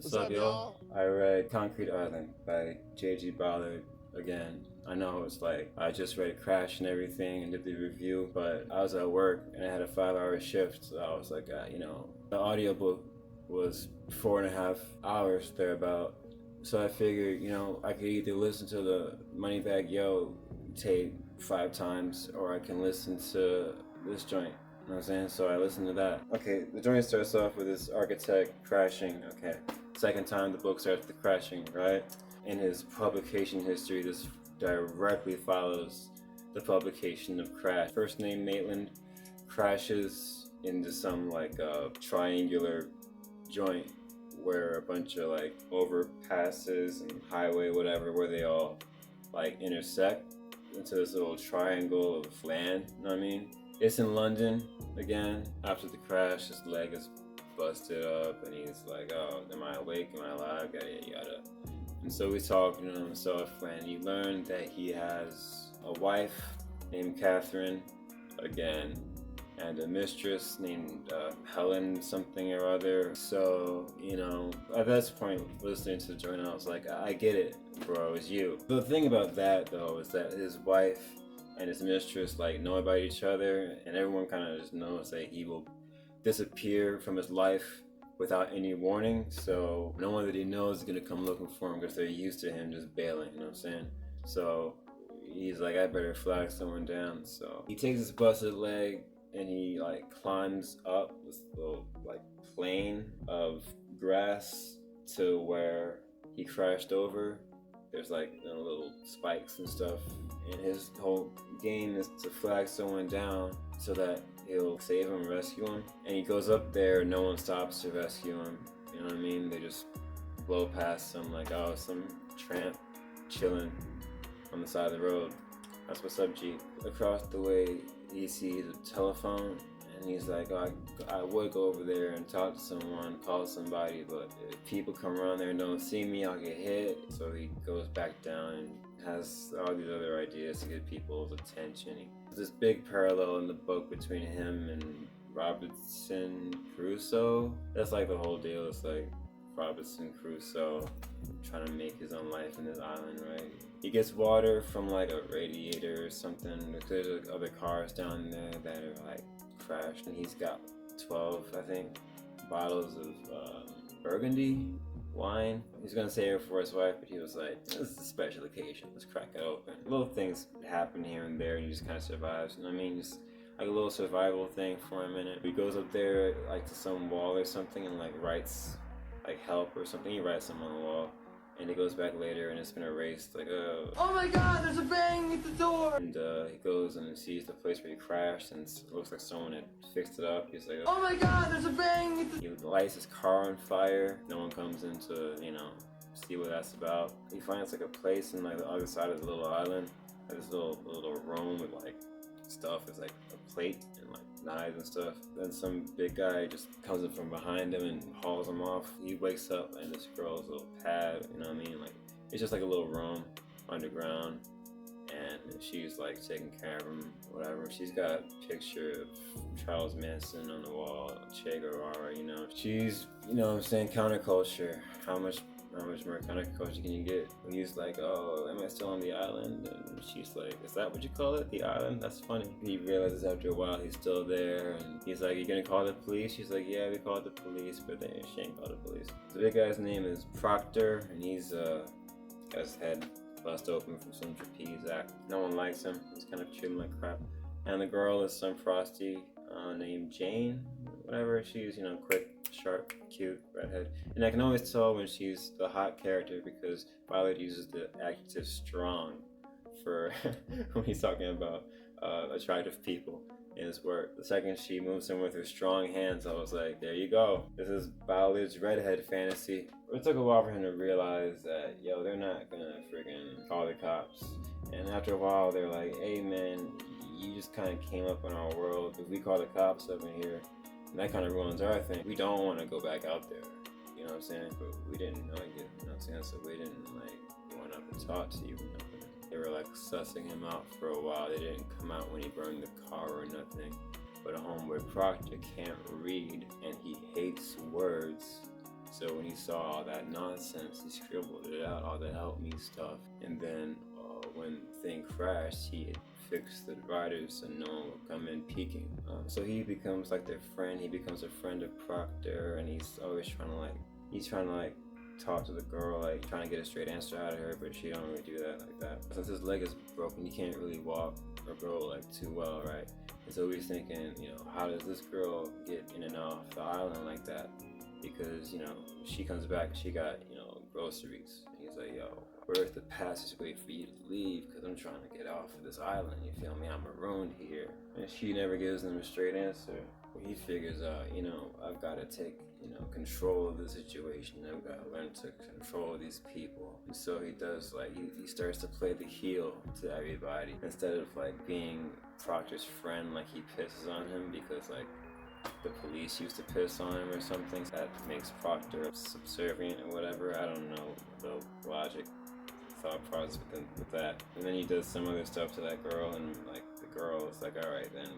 What's up, y'all? I read Concrete Island by J.G. Ballard again. I know it's like I just read Crash and everything and did the review, but I was at work and I had a 5-hour shift, so I was like, the audiobook was 4.5 hours thereabout. So I figured, I could either listen to the Moneybag Yo tape 5 times or I can listen to this joint. You know what I'm saying? So I listened to that. Okay, the joint starts off with this architect crashing. Okay, second time the book starts with the crashing, right? In his publication history, this directly follows the publication of Crash. First name Maitland crashes into some like triangular joint where a bunch of like overpasses and highway whatever where they all like intersect into this little triangle of land, you know what I mean? It's in London again. After the crash, his leg is busted up and he's like, oh, am I awake, am I alive, yada yada. And so he's talking to himself and he learned that he has a wife named Catherine again and a mistress named Helen something or other. So, at this point, listening to the journal, I was like, I get it, bro, it's you. The thing about that, though, is that his wife and his mistress, know about each other, and everyone kind of just knows that he will disappear from his life without any warning. So no one that he knows is going to come looking for him because they're used to him just bailing, you know what I'm saying? So he's like, I better flag someone down. So he takes his busted leg and he climbs up this little plane of grass to where he crashed over. There's little spikes and stuff, and his whole game is to flag someone down so that he'll save him, rescue him. And he goes up there, no one stops to rescue him, you know what I mean? They just blow past him like, oh, some tramp chilling on the side of the road. That's what's up, G. Across the way, he sees a telephone, and he's like, oh, I would go over there and talk to someone, call somebody, but if people come around there and don't see me, I'll get hit. So he goes back down and has all these other ideas to get people's attention. There's this big parallel in the book between him and Robinson Crusoe. That's the whole deal. It's Robinson Crusoe trying to make his own life in this island, right? He gets water from a radiator or something. There's other cars down there that are crashed, and he's got 12, I think, bottles of burgundy wine. He's gonna save it for his wife, but he was like, this is a special occasion, let's crack it open. Little things happen here and there, and he just kind of survives, you know what I mean? Just a little survival thing for a minute. He goes up there to some wall or something and writes help or something. He writes something on the wall, and he goes back later and it's been erased, oh my god, there's a bang at the door! And he goes and sees the place where he crashed, and it looks like someone had fixed it up. He's like, oh my god, there's a bang at the... He lights his car on fire. No one comes in to, see what that's about. He finds a place in the other side of the little island, this little room with stuff. It's a plate and knives and stuff. Then some big guy just comes in from behind him and hauls him off. He wakes up in this girl's little pad, you know what I mean? It's just a little room underground, and she's taking care of him, whatever. She's got a picture of Charles Manson on the wall, Che Guevara, She's, counterculture. How much more counterculture can you get? He's like, oh, am I still on the island? And she's like, is that what you call it, the island? That's funny. He realizes after a while he's still there, and he's like, you gonna call the police? She's like, yeah, we called the police, but then she ain't called the police. The big guy's name is Proctor, and he's got his head bust open from some trapeze act. No one likes him. He's kind of chilling like crap. And the girl is some frosty named Jane, whatever. She's, quick, sharp, cute, redhead. And I can always tell when she's the hot character because Ballard uses the adjective strong for when he's talking about attractive people in his work. The second she moves in with her strong hands, I was like, there you go. This is Ballard's redhead fantasy. It took a while for him to realize that, they're not gonna friggin' call the cops. And after a while, they're like, hey man, you just kind of came up in our world. If we call the cops up in here, and that kind of ruins our thing. We don't want to go back out there, you know what I'm saying? But we didn't know you, you know what I'm saying? So we didn't going up and talk to you or nothing. They were sussing him out for a while. They didn't come out when he burned the car or nothing. But a homeboy Proctor can't read and he hates words. So when he saw all that nonsense, he scribbled it out, all the help me stuff. And then when the thing crashed, he had fixed the dividers so no one would come in peeking. So he becomes like their friend. He becomes a friend of Proctor, and he's always trying to talk to the girl, like trying to get a straight answer out of her, but she don't really do that like that. Since his leg is broken, he can't really walk or go like too well, right? And so he's thinking, how does this girl get in and off the island like that? Because, she comes back and she got, groceries. And he's like, yo, where's the passageway for you to leave? Because I'm trying to get off of this island, you feel me? I'm marooned here. And she never gives him a straight answer. Well, he figures out, I've got to take, control of the situation. I've got to learn to control these people. And so he does, he starts to play the heel to everybody. Instead of, being Proctor's friend, he pisses on him because, the police used to piss on him or something. That makes Proctor subservient or whatever. I don't know the logic, thought process with that. And then he does some other stuff to that girl, and the girl is like, all right, then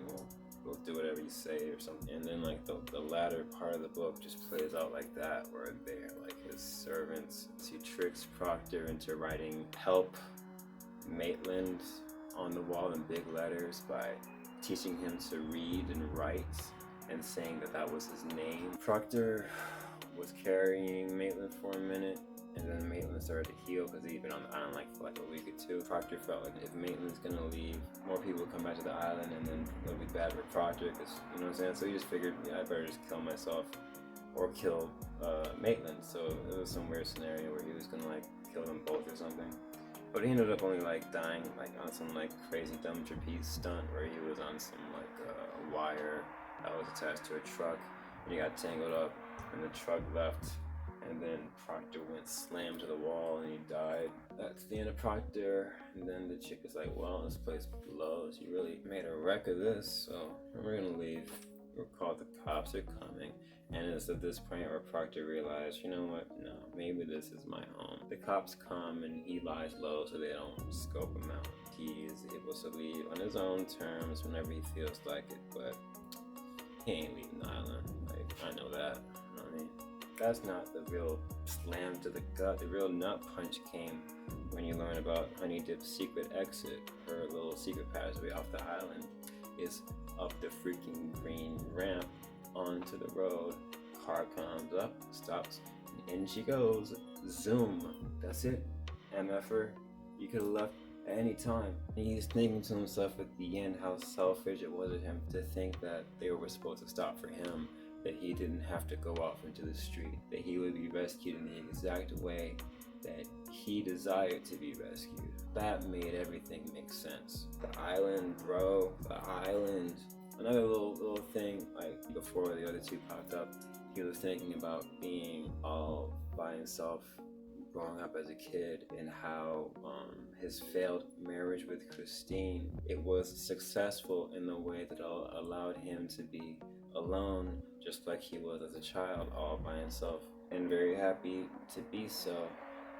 we'll do whatever you say or something. And then the latter part of the book just plays out like that, where they're his servants. He tricks Proctor into writing "Help Maitland" on the wall in big letters by teaching him to read and write, and saying that was his name. Proctor was carrying Maitland for a minute, and then Maitland started to heal because he'd been on the island for a week or two. Proctor felt like if Maitland's gonna leave, more people will come back to the island, and then it'll be bad for Proctor, because, you know what I'm saying? So he just figured, I better just kill myself or kill Maitland. So it was some weird scenario where he was gonna kill them both or something. But he ended up only dying on some crazy dumb trapeze stunt where he was on some wire that was attached to a truck, and he got tangled up, and the truck left, and then Proctor went slammed to the wall, and he died. That's the end of Proctor. And then the chick is like, well, this place blows. You really made a wreck of this, so we're gonna leave. We're called, the cops are coming. And it's at this point where Proctor realized, you know what, no, maybe this is my home. The cops come, and he lies low so they don't scope him out. He is able to leave on his own terms whenever he feels like it, but he ain't leaving the island. I know that. You know what I mean? That's not the real slam to the gut. The real nut punch came when you learn about Honey Dip's secret exit. Her little secret passageway off the island is up the freaking green ramp onto the road. Car comes up, stops, and in she goes. Zoom. That's it. MFer. You could have left at any time. And he's thinking to himself at the end how selfish it was of him to think that they were supposed to stop for him, that he didn't have to go off into the street, that he would be rescued in the exact way that he desired to be rescued. That made everything make sense. The island, bro, the island. Another little thing, before the other two popped up, he was thinking about being all by himself growing up as a kid, and how his failed marriage with Christine, it was successful in the way that allowed him to be alone, just like he was as a child, all by himself, and very happy to be so.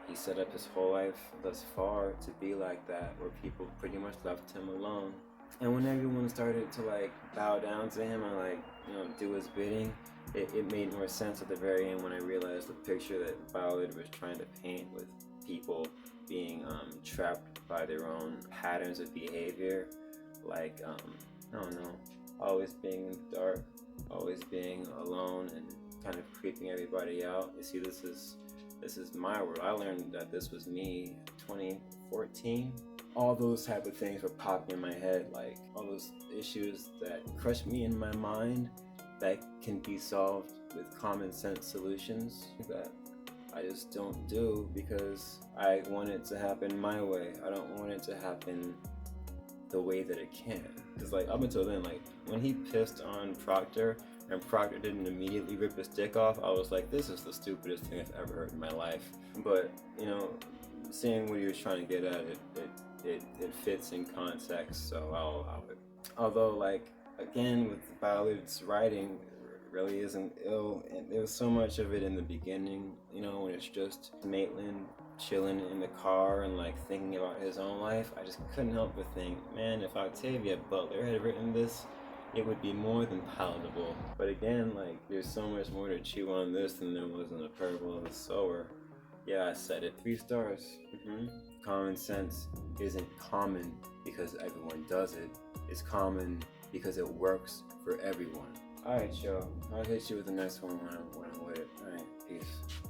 He set up his whole life thus far to be like that, where people pretty much left him alone. And when everyone started to bow down to him and do his bidding, it made more sense at the very end when I realized the picture that Ballard was trying to paint, with people being trapped by their own patterns of behavior, I don't know, always being in the dark, always being alone, and kind of creeping everybody out. You see, this is my world. I learned that this was me 2014. All those type of things were popping in my head, all those issues that crush me in my mind that can be solved with common sense solutions that I just don't do because I want it to happen my way. I don't want it to happen the way that it can. Because up until then, when he pissed on Proctor and Proctor didn't immediately rip his dick off, I was like, this is the stupidest thing I've ever heard in my life. But, seeing what he was trying to get at, it fits in context, so I'll allow it. Although, again, with Ballard's writing, really isn't ill, and there was so much of it in the beginning, when it's just Maitland chilling in the car and thinking about his own life. I just couldn't help but think, man, if Octavia Butler had written this, it would be more than palatable. But again, like, there's so much more to chew on this than there was in the parable of the sower. Yeah, I said it. 3 stars. Common sense isn't common because everyone does it. It's common because it works for everyone. Alright, y'all. I'll hit you with the next one when I'm with it. Alright, peace.